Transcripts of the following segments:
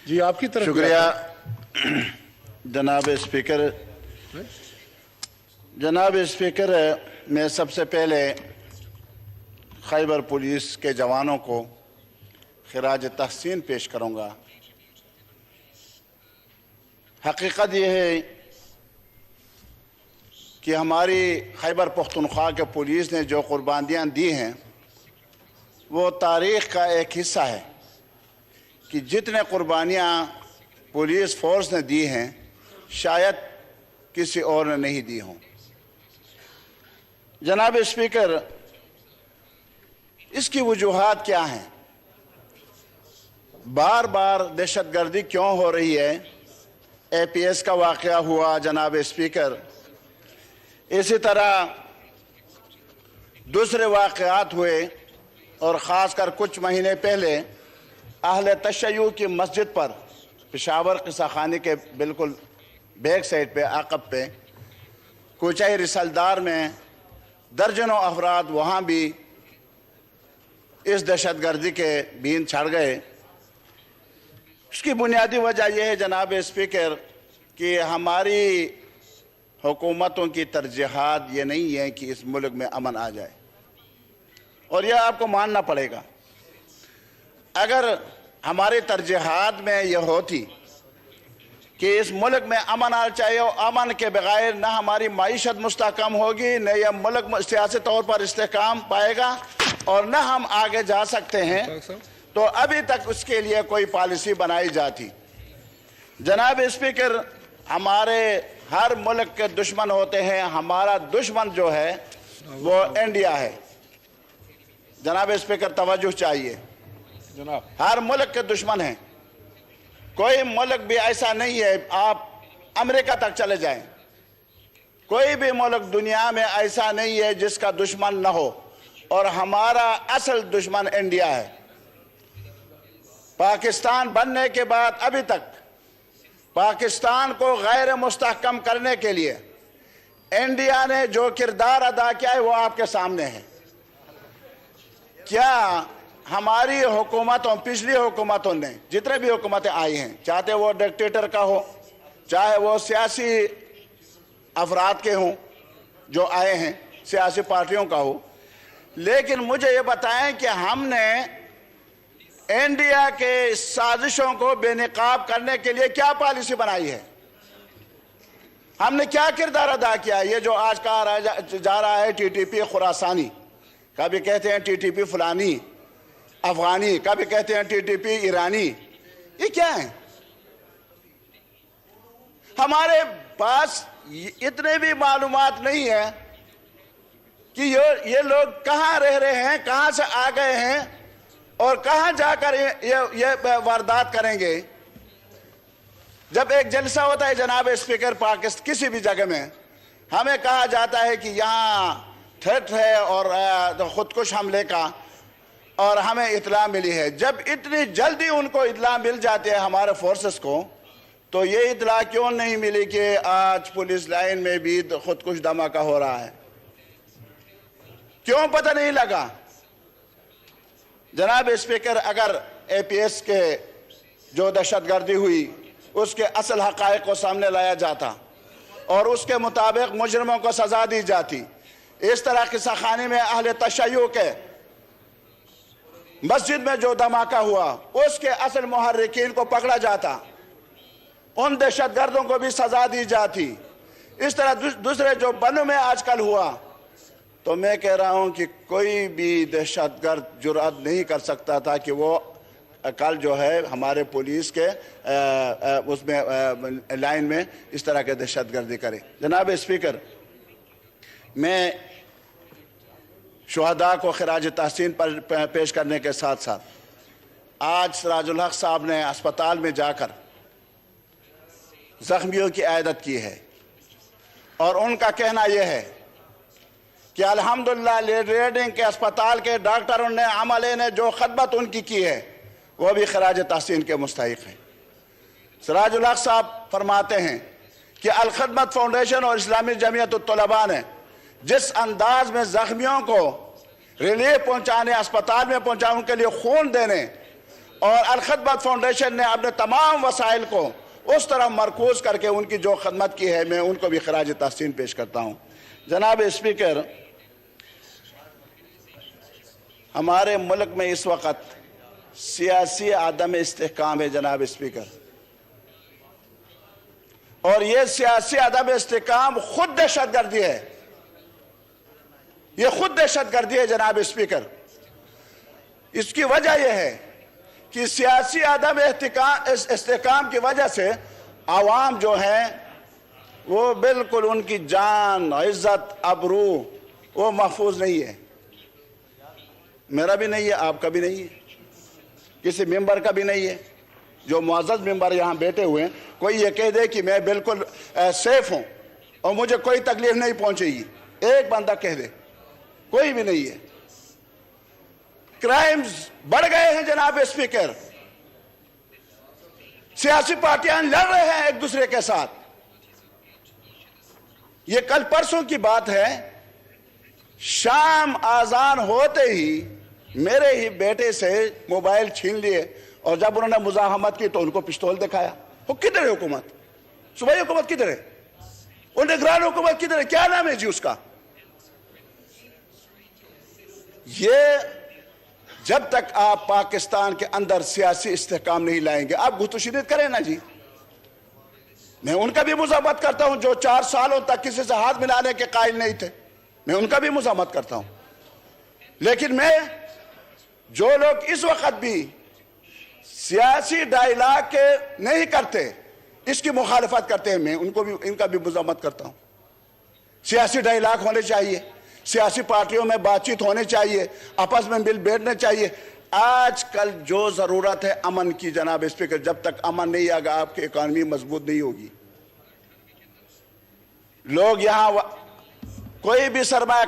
جی آپ کی طرف شکریہ جناب اسپیکر. جناب اسپیکر، میں سب سے پہلے خیبر پولیس کے جوانوں کو خراج تحسین پیش کروں گا. حقیقت یہ ہے کہ ہماری خیبر پختونخوا کے پولیس نے جو قربانیاں دی ہیں وہ تاریخ کا ایک حصہ ہے کہ جتنے قربانیاں پولیس فورس نے دی ہیں شاید کسی اور نے نہیں دی ہوں. جناب اسپیکر، اس کی وجوہات کیا ہیں؟ بار بار دہشت گردی کیوں ہو رہی ہے؟ اے پی ایس کا واقعہ ہوا جناب اسپیکر، اسی طرح دوسرے واقعات ہوئے، اور خاص کر کچھ مہینے پہلے اہل تشیع کی مسجد پر پشاور قصہ خانی کے بالکل بیک سائڈ پہ عقب پہ کوچائی رسالدار میں درجنوں افراد وہاں بھی اس دہشت گردی کے بین چھڑ گئے. اس کی بنیادی وجہ یہ ہے جناب اسپیکر کہ ہماری حکومتوں کی ترجیحات یہ نہیں ہیں کہ اس ملک میں امن آ جائے، اور یہ آپ کو ماننا پڑے گا. اگر ہماری ترجیحات میں یہ ہوتی کہ اس ملک میں امن آنا چاہیے اور امن کے بغیر نہ ہماری معیشت مستحکم ہوگی، نہ یہ ملک سیاسی طور پر استحکام پائے گا، اور نہ ہم آگے جا سکتے ہیں، تو ابھی تک اس کے لیے کوئی پالیسی بنائی جاتی. جناب اسپیکر، ہمارے ہر ملک کے دشمن ہوتے ہیں. ہمارا دشمن جو ہے وہ انڈیا ہے. جناب اسپیکر توجہ چاہیے، ہر ملک کے دشمن ہیں. کوئی ملک بھی ایسا نہیں ہے، آپ امریکہ تک چلے جائیں، کوئی بھی ملک دنیا میں ایسا نہیں ہے جس کا دشمن نہ ہو، اور ہمارا اصل دشمن انڈیا ہے. پاکستان بننے کے بعد ابھی تک پاکستان کو غیر مستحکم کرنے کے لیے انڈیا نے جو کردار ادا کیا ہے وہ آپ کے سامنے ہے. کیا ہماری حکومتوں، پچھلی حکومتوں نے، جتنے بھی حکومتیں آئی ہیں، چاہے وہ ڈکٹیٹر کا ہو، چاہے وہ سیاسی افراد کے ہوں جو آئے ہیں، سیاسی پارٹیوں کا ہو، لیکن مجھے یہ بتائیں کہ ہم نے انڈیا کے سازشوں کو بے نقاب کرنے کے لیے کیا پالیسی بنائی ہے؟ ہم نے کیا کردار ادا کیا؟ یہ جو آج کہا جا رہا ہے ٹی ٹی پی خراسانی، کبھی کہتے ہیں ٹی ٹی پی فلانی افغانی، کبھی کہتے ہیں ٹی ٹی پی ایرانی، یہ کیا ہے؟ ہمارے پاس اتنے بھی معلومات نہیں ہے کہ یہ لوگ کہاں رہ رہے ہیں، کہاں سے آ گئے ہیں، اور کہاں جا کر یہ واردات کریں گے. جب ایک جلسہ ہوتا ہے جناب اسپیکر پاکستان کسی بھی جگہ میں، ہمیں کہا جاتا ہے کہ یہاں تھریٹ ہے اور خودکش حملے کا، اور ہمیں اطلاع ملی ہے. جب اتنی جلدی ان کو اطلاع مل جاتی ہے ہمارے فورسز کو، تو یہ اطلاع کیوں نہیں ملی کہ آج پولیس لائن میں بھی خودکش دھماکہ ہو رہا ہے؟ کیوں پتہ نہیں لگا؟ جناب اسپیکر، اگر اے پی ایس کے جو دہشت گردی ہوئی اس کے اصل حقائق کو سامنے لایا جاتا اور اس کے مطابق مجرموں کو سزا دی جاتی، اس طرح قصہ خانی میں اہل تشیع کے مسجد میں جو دھماکہ ہوا اس کے اصل محرکین کو پکڑا جاتا، ان دہشت گردوں کو بھی سزا دی جاتی. اس طرح دوسرے جو بنوں میں آج کل ہوا، تو میں کہہ رہا ہوں کہ کوئی بھی دہشت گرد جرأت نہیں کر سکتا تھا کہ وہ کل جو ہے ہمارے پولیس کے اس میں لائن میں اس طرح کے دہشت گردی کرے. جناب اسپیکر، میں شہداء کو خراج تحسین پیش کرنے کے ساتھ ساتھ آج سراج الحق صاحب نے اسپتال میں جا کر زخمیوں کی عیادت کی ہے، اور ان کا کہنا یہ ہے کہ الحمدللہ ریڈنگ کے اسپتال کے ڈاکٹروں نے، عملے نے جو خدمت ان کی ہے وہ بھی خراج تحسین کے مستحق ہیں. سراج الحق صاحب فرماتے ہیں کہ الخدمت فاؤنڈیشن اور اسلامی جمعیت الطلباء نے جس انداز میں زخمیوں کو ریلیف پہنچانے، اسپتال میں پہنچانے، ان کے لیے خون دینے اور الخدمت فاؤنڈیشن نے اپنے تمام وسائل کو اس طرح مرکوز کر کے ان کی جو خدمت کی ہے میں ان کو بھی خراج تحسین پیش کرتا ہوں۔ جناب اسپیکر، ہمارے ملک میں اس وقت سیاسی عدم استحکام ہے جناب اسپیکر، اور یہ سیاسی عدم استحکام خود دہشت گردی ہے، یہ خود دہشت گردی ہے جناب اسپیکر۔ اس کی وجہ یہ ہے کہ سیاسی عدم استحکام کی وجہ سے عوام جو ہیں وہ بالکل ان کی جان، عزت، ابرو وہ محفوظ نہیں ہے۔ میرا بھی نہیں ہے، آپ کا بھی نہیں ہے، کسی ممبر کا بھی نہیں ہے۔ جو معزز ممبر یہاں بیٹھے ہوئے ہیں، کوئی یہ کہہ دے کہ میں بالکل سیف ہوں اور مجھے کوئی تکلیف نہیں پہنچے گی، ایک بندہ کہہ دے، کوئی بھی نہیں ہے۔ کرائمز بڑھ گئے ہیں جناب اسپیکر، سیاسی پارٹیاں لڑ رہے ہیں ایک دوسرے کے ساتھ۔ یہ کل پرسوں کی بات ہے، شام آذان ہوتے ہی میرے ہی بیٹے سے موبائل چھین لیے، اور جب انہوں نے مزاحمت کی تو ان کو پستول دکھایا۔ وہ کدھر ہے حکومت؟ صوبائی حکومت کدھر ہے؟ وہ نگران حکومت کدھر ہے؟ کیا نام ہے جی اس کا؟ یہ جب تک آپ پاکستان کے اندر سیاسی استحکام نہیں لائیں گے، آپ گتوشینت کریں نا جی۔ میں ان کا بھی مزاحمت کرتا ہوں جو 4 سالوں تک کسی سے ہاتھ ملانے کے قائل نہیں تھے، میں ان کا بھی مزاحمت کرتا ہوں، لیکن میں جو لوگ اس وقت بھی سیاسی ڈائیلاگ کے نہیں کرتے، اس کی مخالفت کرتے ہیں، میں ان کا بھی مزاحمت کرتا ہوں۔ سیاسی ڈائیلاگ ہونے چاہیے، سیاسی پارٹیوں میں بات چیت ہونے چاہیے، آپس میں مل بیٹھنے چاہیے۔ آج کل جو ضرورت ہے امن کی جناب اسپیکر، جب تک امن نہیں آگا آپ کی اکانومی مضبوط نہیں ہوگی۔ لوگ یہاں کوئی بھی سرمایہ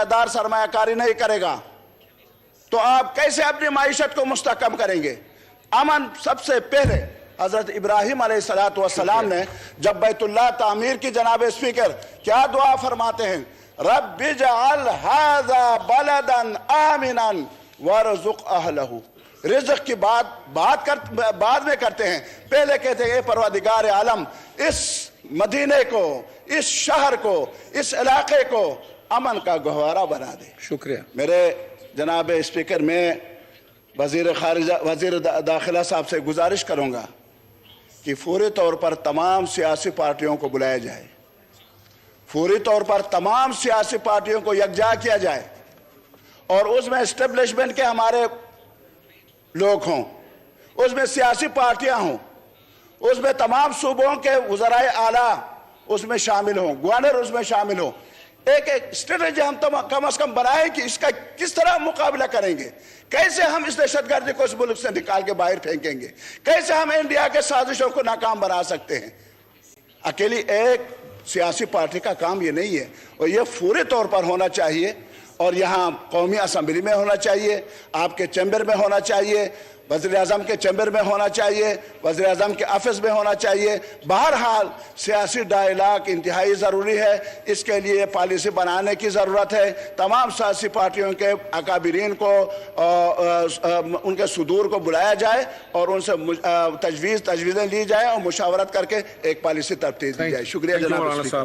دار سرمایہ کاری نہیں کرے گا تو آپ کیسے اپنی معیشت کو مستحکم کریں گے؟ امن سب سے پہلے حضرت ابراہیم علیہ السلام نے جب بیت اللہ تعمیر کی جناب اسپیکر کیا دعا فرماتے ہیں؟ رب اجعل ھذا بلدا آمنا وارزق اہلہ۔ رزق کی بعد میں کرتے ہیں، پہلے کہتے ہیں اے پروردگار عالم، اس مدینے کو، اس شہر کو، اس علاقے کو امن کا گہوارہ بنا دے۔ شکریہ۔ میرے جناب اسپیکر، میں وزیر داخلہ صاحب سے گزارش کروں گا کہ فوری طور پر تمام سیاسی پارٹیوں کو بلایا جائے، فوری طور پر تمام سیاسی پارٹیوں کو یکجا کیا جائے، اور اس میں اسٹیبلشمنٹ کے ہمارے لوگ ہوں، اس میں سیاسی پارٹیاں ہوں، اس میں تمام صوبوں کے وزرائے اعلیٰ اس میں شامل ہوں، گورنر اس میں شامل ہوں۔ ایک اسٹریٹجی ہم کم از کم بنائیں کہ اس کا کس طرح مقابلہ کریں گے، کیسے ہم اس دہشت گردی کو اس ملک سے نکال کے باہر پھینکیں گے، کیسے ہم انڈیا کے سازشوں کو ناکام بنا سکتے ہیں۔ اکیلی ایک سیاسی پارٹی کا کام یہ نہیں ہے، اور یہ فوری طور پر ہونا چاہیے، اور یہاں قومی اسمبلی میں ہونا چاہیے، آپ کے چیمبر میں ہونا چاہیے، وزیر اعظم کے چیمبر میں ہونا چاہیے، وزیر اعظم کے آفس میں ہونا چاہیے۔ بہرحال سیاسی ڈائیلاگ انتہائی ضروری ہے، اس کے لیے پالیسی بنانے کی ضرورت ہے۔ تمام سیاسی پارٹیوں کے اکابرین کو، ان کے صدور کو بلایا جائے اور ان سے تجویزیں لی جائیں اور مشاورت کر کے ایک پالیسی ترتیب دی جائے۔ شکریہ جناب اسپیکر۔